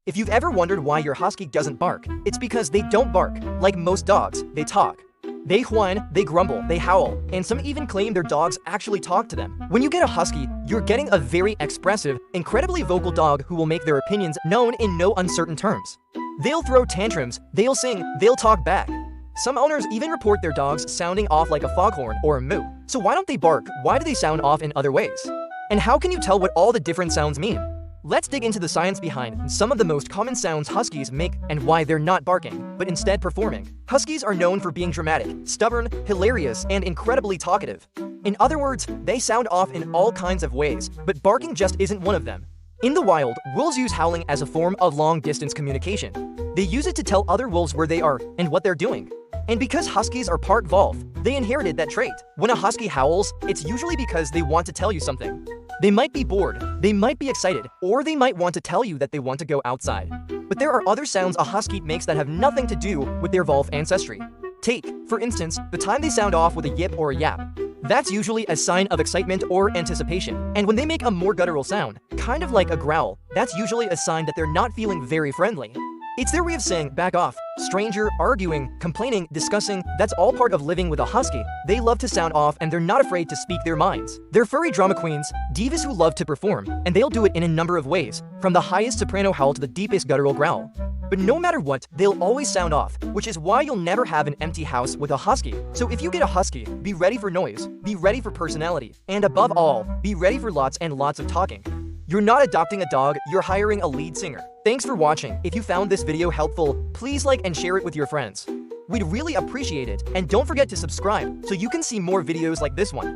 If you've ever wondered why your husky doesn't bark, it's because they don't bark. Like most dogs, they talk. They whine, they grumble, they howl, and some even claim their dogs actually talk to them. When you get a husky, you're getting a very expressive, incredibly vocal dog who will make their opinions known in no uncertain terms. They'll throw tantrums, they'll sing, they'll talk back. Some owners even report their dogs sounding off like a foghorn or a moo. So why don't they bark? Why do they sound off in other ways? And how can you tell what all the different sounds mean? Let's dig into the science behind some of the most common sounds huskies make and why they're not barking, but instead performing. Huskies are known for being dramatic, stubborn, hilarious, and incredibly talkative. In other words, they sound off in all kinds of ways, but barking just isn't one of them. In the wild, wolves use howling as a form of long-distance communication. They use it to tell other wolves where they are and what they're doing. And because huskies are part wolf, they inherited that trait. When a husky howls, it's usually because they want to tell you something. They might be bored, they might be excited, or they might want to tell you that they want to go outside. But there are other sounds a husky makes that have nothing to do with their wolf ancestry. Take, for instance, the time they sound off with a yip or a yap. That's usually a sign of excitement or anticipation. And when they make a more guttural sound, kind of like a growl, that's usually a sign that they're not feeling very friendly. It's their way of saying, back off, stranger, arguing, complaining, discussing. That's all part of living with a husky. They love to sound off and they're not afraid to speak their minds. They're furry drama queens, divas who love to perform, and they'll do it in a number of ways, from the highest soprano howl to the deepest guttural growl. But no matter what, they'll always sound off, which is why you'll never have an empty house with a husky. So if you get a husky, be ready for noise, be ready for personality, and above all, be ready for lots and lots of talking. You're not adopting a dog, you're hiring a lead singer. Thanks for watching. If you found this video helpful, please like and share it with your friends. We'd really appreciate it, and don't forget to subscribe so you can see more videos like this one.